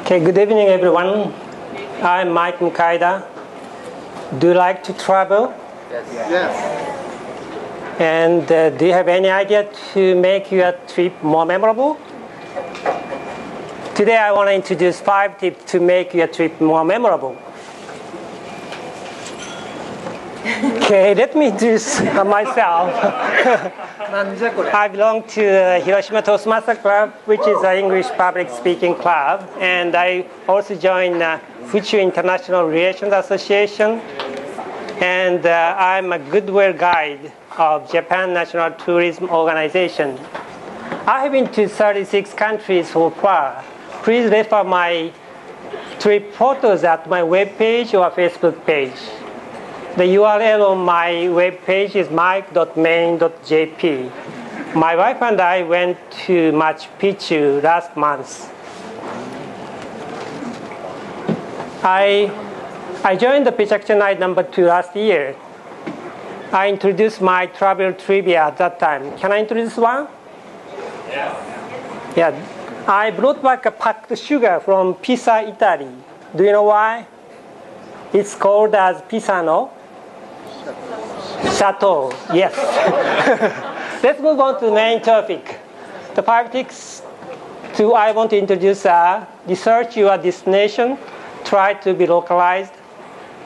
Okay, good evening, everyone. I'm Mike Mukaida. Do you like to travel? Yes. And do you have any idea to make your trip more memorable? Today I want to introduce 5 tips to make your trip more memorable. Okay, let me introduce myself. I belong to the Hiroshima Toastmaster Club, which is an English public speaking club. And I also joined Fuchu International Relations Association. And I'm a goodwill guide of Japan National Tourism Organization. I have been to 36 countries so far. Please refer my trip photos at my webpage or Facebook page. The URL on my webpage is mike.main.jp. My wife and I went to Machu Picchu last month. I joined the PechaKuchNight #2 last year. I introduced my travel trivia at that time. Can I introduce one? Yeah. I brought back a packed sugar from Pisa, Italy. Do you know why? It's called as Pisano Chateau. Yes. Let's move on to the main topic. The 5 tips I want to introduce are: research your destination, try to be localized,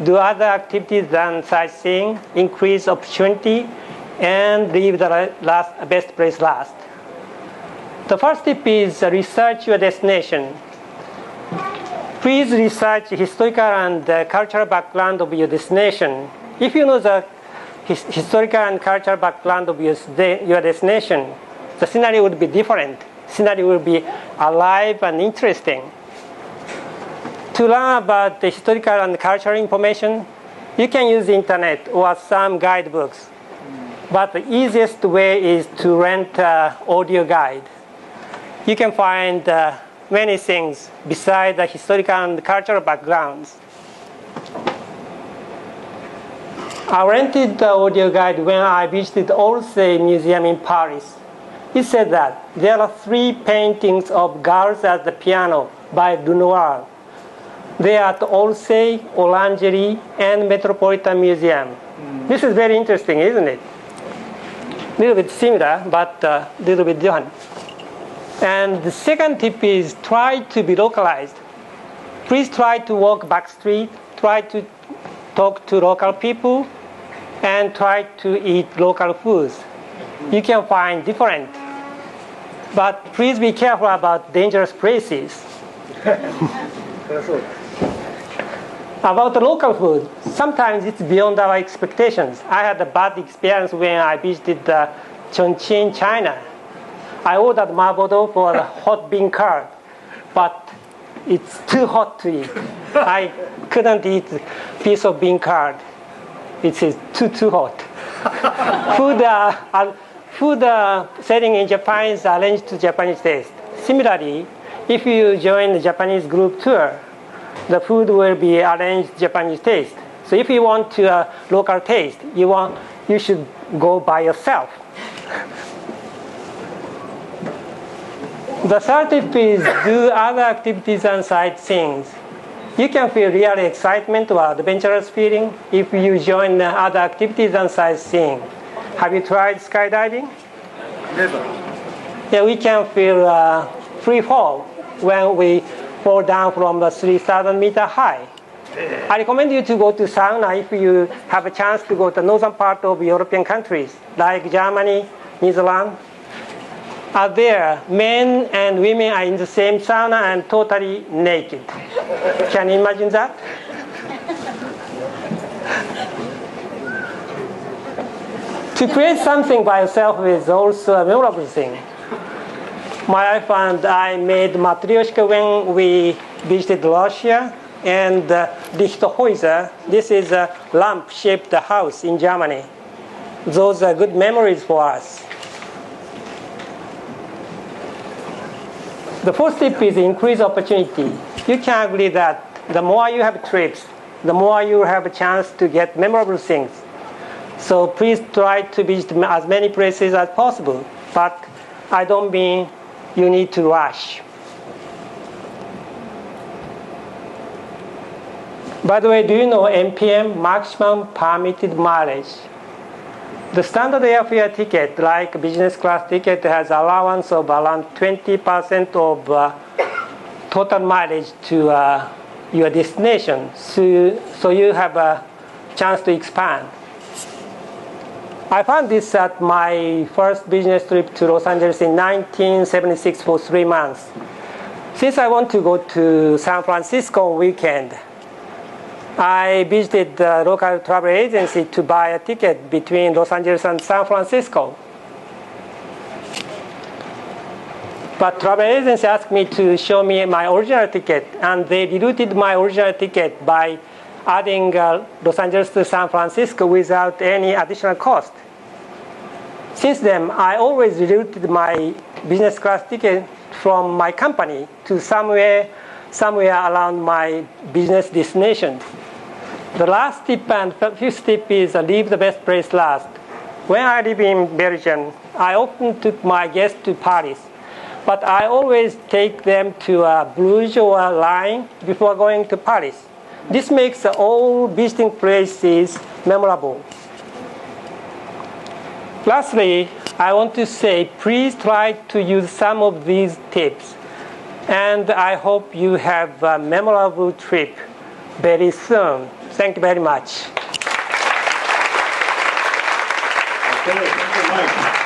do other activities than sightseeing, increase opportunity, and leave the best place last. The first tip is research your destination. Please research historical and cultural background of your destination. If you know the historical and cultural background of your destination, the scenery would be different. Scenery will be alive and interesting. To learn about the historical and cultural information, you can use the internet or some guidebooks. But the easiest way is to rent an audio guide. You can find many things besides the historical and cultural backgrounds. I rented the audio guide when I visited Orsay Museum in Paris. It said that there are 3 paintings of girls at the piano by Renoir. They are at Orsay, Orangerie, and Metropolitan Museum. This is very interesting, isn't it? A little bit similar, but a little bit different. And the second tip is try to be localized. Please try to walk back street, try to talk to local people, and try to eat local foods. You can find different. But please be careful about dangerous places. About the local food, sometimes it's beyond our expectations. I had a bad experience when I visited Chongqing, China. I ordered mabodo for a hot bean curd, but it's too hot to eat. I couldn't eat a piece of bean curd. It is too hot. Food setting in Japan is arranged to Japanese taste. Similarly, if you join the Japanese group tour, the food will be arranged Japanese taste. So if you want a local taste, you should go by yourself. The third tip is do other activities and sightseeing. You can feel really excitement or adventurous feeling if you join other activities and sightseeing. Have you tried skydiving? Never. Yeah, we can feel free fall when we fall down from 3,000 meter high. I recommend you to go to sauna if you have a chance to go to the northern part of European countries like Germany, New Zealand. There, men and women are in the same sauna and totally naked. Can you imagine that? To create something by yourself is also a memorable thing. My wife and I made matryoshka when we visited Russia, and Lichthäuser. This is a lamp-shaped house in Germany. Those are good memories for us. The fourth tip is increase opportunity. You can agree that the more you have trips, the more you have a chance to get memorable things. So please try to visit as many places as possible. But I don't mean you need to rush. By the way, do you know MPM, maximum permitted mileage? The standard airfare ticket, like business class ticket, has allowance of around 20% of total mileage to your destination. So you have a chance to expand. I found this at my first business trip to Los Angeles in 1976 for 3 months. Since I want to go to San Francisco on weekend, I visited the local travel agency to buy a ticket between Los Angeles and San Francisco. But travel agency asked me to show me my original ticket, and they diluted my original ticket by adding Los Angeles to San Francisco without any additional cost. Since then, I always diluted my business class ticket from my company to somewhere around my business destination. The last tip and fifth tip is leave the best place last. When I live in Belgium, I often took my guests to Paris, but I always take them to Bruges or Rhine before going to Paris. This makes all visiting places memorable. Lastly, I want to say, please try to use some of these tips. And I hope you have a memorable trip very soon. Thank you very much. Okay, thank you, Mike.